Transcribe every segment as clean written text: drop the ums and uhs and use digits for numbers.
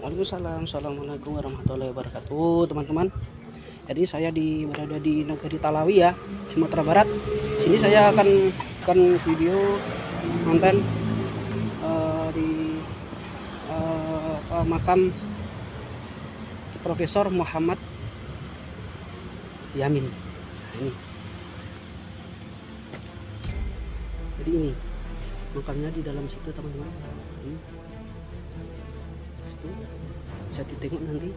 Waalaikumsalam. Assalamualaikum warahmatullahi wabarakatuh, teman-teman. Jadi saya berada di negeri Talawi ya, Sumatera Barat. Sini saya akan video konten di makam Profesor Muhammad Yamin. Nah, ini. Jadi ini makamnya di dalam situ, teman-teman. Bisa ditengok nanti.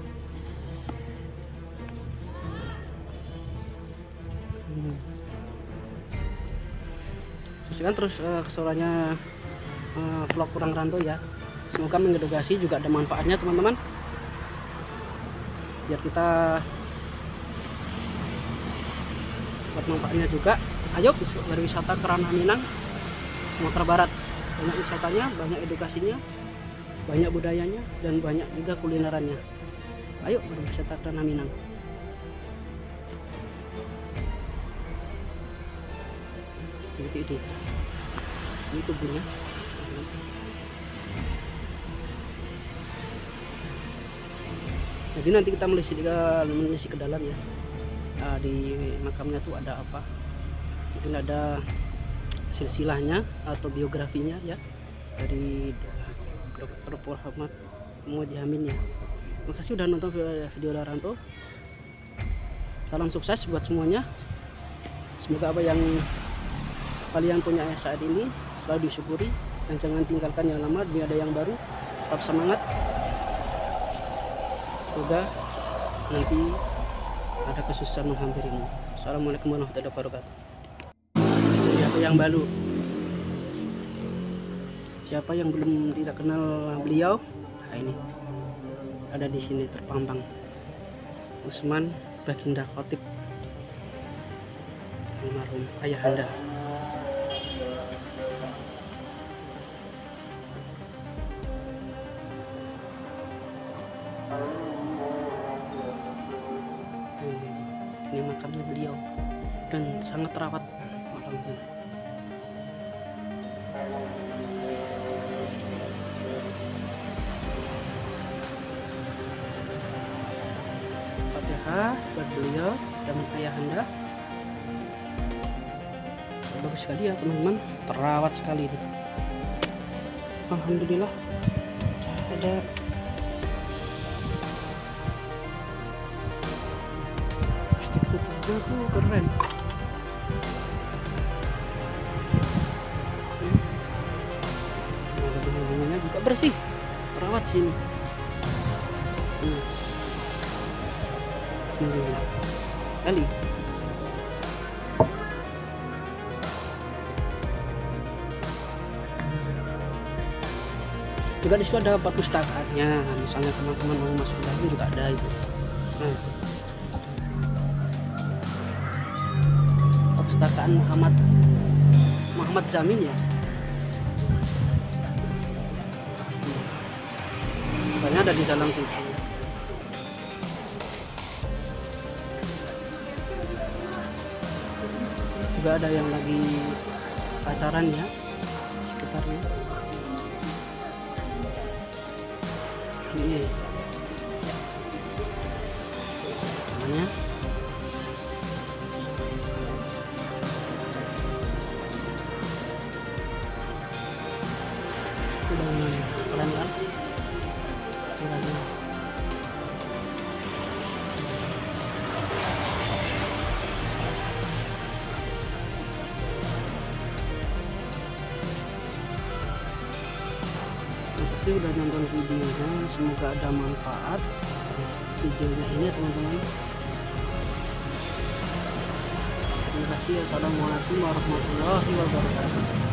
Terus keseruannya vlog kurang rantau ya. Semoga mengedukasi, juga ada manfaatnya, teman-teman. Biar kita buat manfaatnya juga. Ayo berwisata ke Ranah Minang, Sumatera Barat. Banyak wisatanya, banyak edukasinya, banyak budayanya, dan banyak juga kulinerannya. Ayo berwisata ke Ranah Minang. Ini tubuhnya. Jadi nanti kita menelisik ke dalam ya. Di makamnya tuh ada apa? Mungkin ada silsilahnya atau biografinya ya dari Dr. Muhammad Yamin ya. Makasih udah nonton video Laranto. Salam sukses buat semuanya. Semoga apa yang kalian punya saat ini selalu disyukuri dan jangan tinggalkan yang lama demi ada yang baru. Tetap semangat. Semoga nanti ada kesusahan menghampirimu. Assalamualaikum warahmatullahi wabarakatuh. Siapa yang baru? Siapa yang belum tidak kenal beliau? Nah, ini ada di sini terpampang. Usman Baginda Khatib almarhum ayahanda. Ini makamnya beliau dan sangat terawat makamnya. Fatihah buat beliau dan ayahanda. Bagus sekali ya, teman-teman, terawat sekali ini. Alhamdulillah. Ada tutupnya tuh keren. Bunga-bunganya juga bersih, terawat sini. Kali juga di situ ada perpustakaannya, misalnya teman-teman mau masuk lagi juga ada itu. Nah, itu perpustakaan Muhammad Yamin ya. Misalnya ada di dalam situ. Juga ada yang lagi pacaran ya sekitarnya. Ini namanya udah keren kan? Terima kasih udah nonton videonya, semoga ada manfaat videonya ini ya, teman-teman. Terima kasih. Assalamualaikum warahmatullahi wabarakatuh.